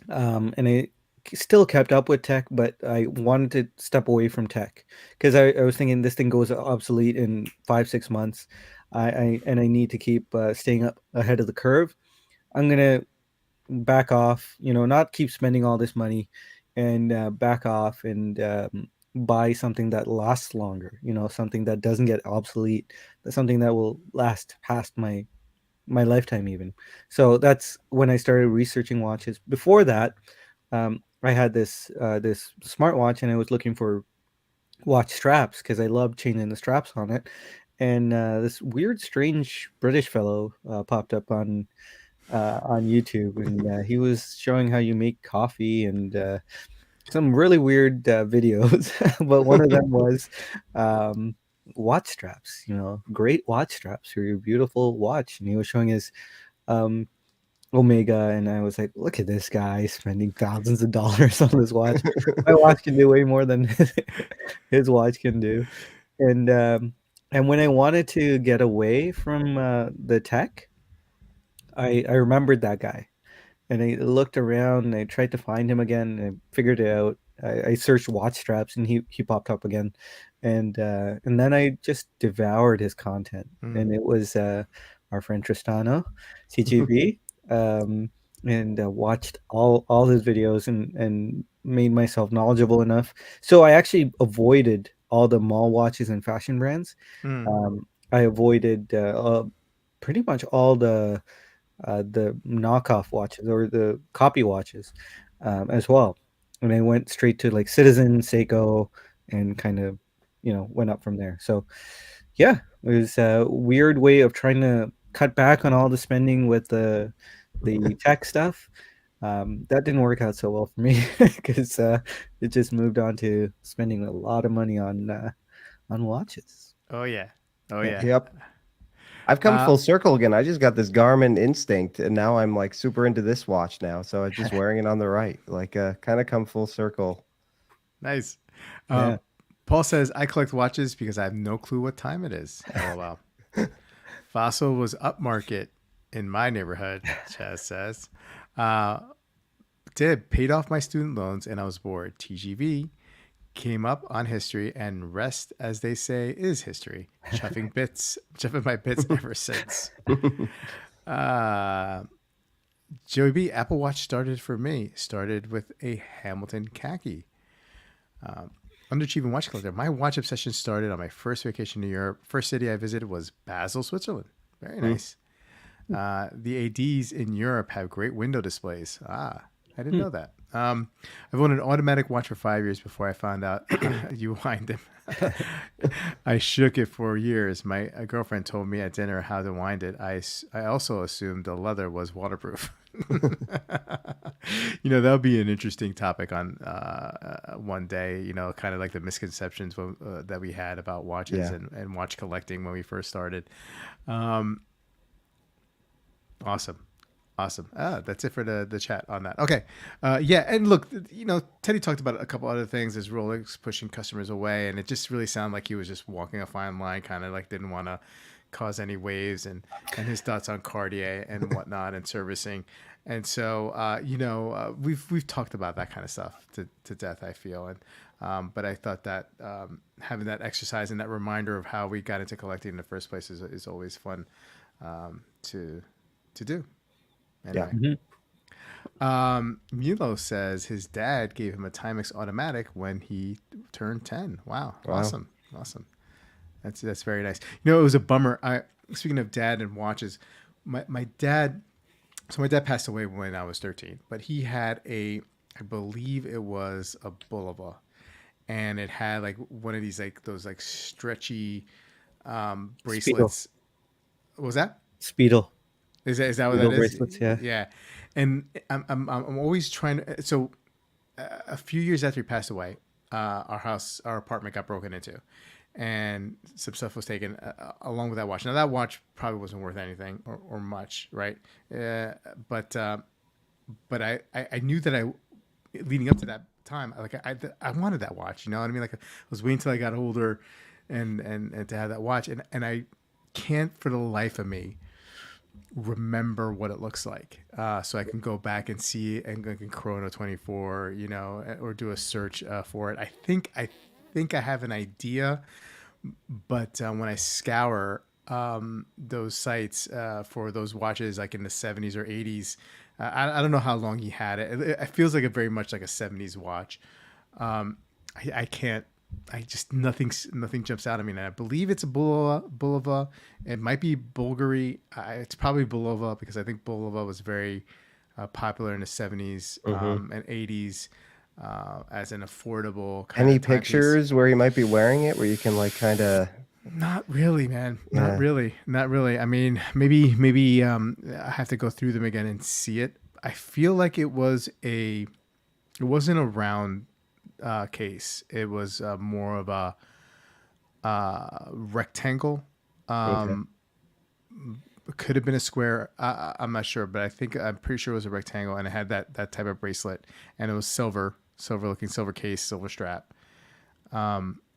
and I still kept up with tech, but I wanted to step away from tech because I was thinking this thing goes obsolete in 5 6 months. I need to keep staying up ahead of the curve. I'm gonna back off, not keep spending all this money, and back off and buy something that lasts longer, something that doesn't get obsolete, something that will last past my lifetime even. So that's when I started researching watches. Before that, I had this smartwatch, and I was looking for watch straps because I love changing the straps on it. And this weird, strange British fellow popped up on YouTube, and he was showing how you make coffee and some really weird videos. But one of them was um, watch straps. Great watch straps for your beautiful watch. And he was showing his um, Omega, and I was like, look at this guy spending thousands of dollars on this watch. My watch can do way more than his watch can do. And and when I wanted to get away from the tech, I remembered that guy, and I looked around and I tried to find him again, and I figured it out. I searched watch straps, and he popped up again, and then I just devoured his content, Mm. and it was our friend Tristano, CGB, um, and watched all his videos, and made myself knowledgeable enough. So I actually avoided all the mall watches and fashion brands. Mm. I avoided pretty much all the knockoff watches or the copy watches as well. And I went straight to like Citizen, Seiko, and kind of, went up from there. So yeah, it was a weird way of trying to cut back on all the spending with the tech stuff. That didn't work out so well for me because it just moved on to spending a lot of money on watches. Oh yeah. Oh Yeah. yeah. Yep. I've come Uh, full circle again. I just got this Garmin Instinct, and now I'm like super into this watch now. So I'm just wearing it on the right, like kind of come full circle. nice. Uh, Yeah. Paul says I collect watches because I have no clue what time it is. LOL. Fossil was upmarket in my neighborhood. Chaz says. Uh, paid off my student loans and I was bored. TGV came up on history and rest, as they say, is history. Chuffing my bits ever since. Uh, Joey B, Apple Watch started for me. Started with a Hamilton khaki. Underachieving watch collector. My watch obsession started on my first vacation to Europe. First city I visited was Basel, Switzerland. Very nice. The ADs in Europe have great window displays. I didn't know that. I've owned an automatic watch for 5 years before I found out you wind them. I shook it for years. My girlfriend told me at dinner how to wind it. I also assumed the leather was waterproof. That'll be an interesting topic on one day, kind of like the misconceptions that we had about watches Yeah. and watch collecting when we first started. Awesome. That's it for the chat on that. Okay. Yeah. And look, Teddy talked about a couple other things as Rolex pushing customers away. And it just really sounded like he was just walking a fine line, kind of like didn't want to cause any waves and his thoughts on Cartier and whatnot and servicing. And so, we've talked about that kind of stuff to death, I feel. And, but I thought that having that exercise and that reminder of how we got into collecting in the first place is always fun to do. Anyway. Yeah. Milo says his dad gave him a Timex automatic when he turned 10. Wow. Awesome. That's very nice. It was a bummer. Speaking of dad and watches, my dad passed away when I was 13, but he had I believe it was a Bulova, and it had like one of these like those like stretchy bracelets. What was that? Speedo. Is that what Speedo that is? bracelets, yeah. Yeah, and I'm always trying to. So a few years after he passed away, our apartment got broken into, and some stuff was taken along with that watch. Now that watch probably wasn't worth anything or much, right? But I knew that leading up to that time, like I wanted that watch. You know what I mean? Like I was waiting till I got older, and to have that watch, and I can't for the life of me remember what it looks like, so I can go back and see it and like in Chrono 24, or do a search for it. I think I have an idea, but when I scour those sites for those watches like in the 70s or 80s, I don't know how long he had it. It feels like a very much like a 70s watch. I can't. I just nothing jumps out at me. And I believe it's a Bulova. It might be Bulgari. It's probably Bulova because I think Bulova was very popular in the 70s and 80s as an affordable kind Any of timepiece. pictures where you might be wearing it, where you can like kind of? Not really, man. Yeah. Not really. I mean, maybe I have to go through them again and see it. I feel like it wasn't a round case. It was more of a rectangle. Okay. Could have been a square. I'm not sure, but I'm pretty sure it was a rectangle, and it had that type of bracelet, and it was silver looking, silver case, silver strap.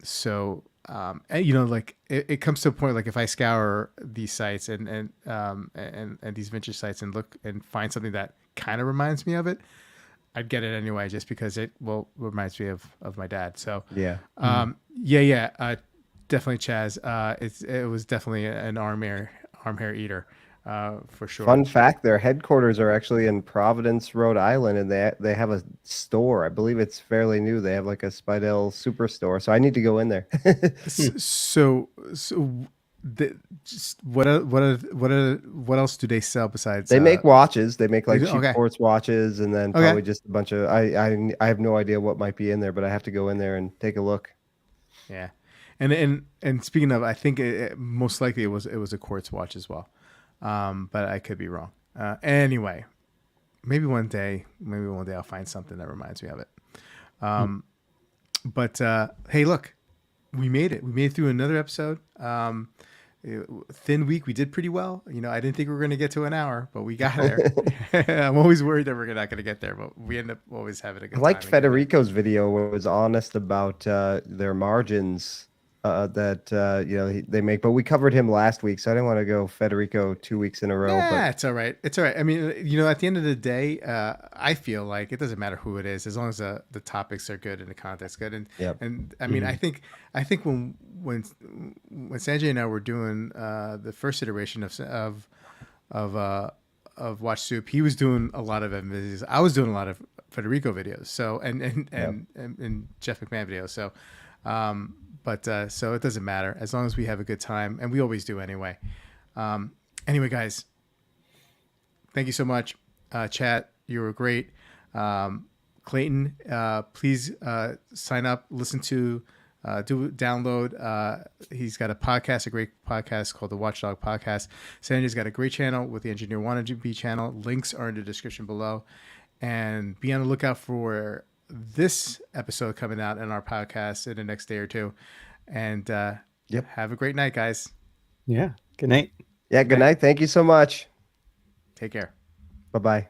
So and, like it comes to a point like if I scour these sites and these vintage sites and look and find something that kind of reminds me of it, I'd get it anyway just because it reminds me of my dad. So Yeah. Definitely Chaz. It was definitely an arm hair eater for sure. Fun fact: their headquarters are actually in Providence, Rhode Island, and they have a store. I believe it's fairly new. They have like a Spidell superstore, so I need to go in there. So what else do they sell besides? They make watches. They make like cheap okay. quartz watches, and then probably just a bunch of. I have no idea what might be in there, but I have to go in there and take a look. Yeah, and speaking of, I think most likely it was a quartz watch as well, but I could be wrong. Anyway, maybe one day I'll find something that reminds me of it. But hey, look, we made it. We made it through another episode. Thin week. We did pretty well. I didn't think we were going to get to an hour, but we got there. I'm always worried that we're not going to get there, but we end up always having a good I liked time. Federico's video where it was honest about their margins that they make. But we covered him last week, so I didn't want to go Federico 2 weeks in a row. Yeah, it's all right. It's all right. I mean, at the end of the day, I feel like it doesn't matter who it is, as long as the topics are good and the content's good. And and I mean, I think when Sanjay and I were doing the first iteration of Watch Soup, he was doing a lot of videos. I was doing a lot of Federico videos. So and Jeff McMahon videos. So. So it doesn't matter as long as we have a good time, and we always do anyway. Anyway, guys, thank you so much. Chat, you were great. Clayton, please sign up, listen to, download. He's got a podcast, a great podcast called the Watchdog Podcast. Sanjay's got a great channel with the Engineer Wannabe channel. Links are in the description below. And be on the lookout for this episode coming out in our podcast in the next day or two. And have a great night, guys. Yeah. Good night. Yeah, good night. Thank you so much. Take care. Bye-bye.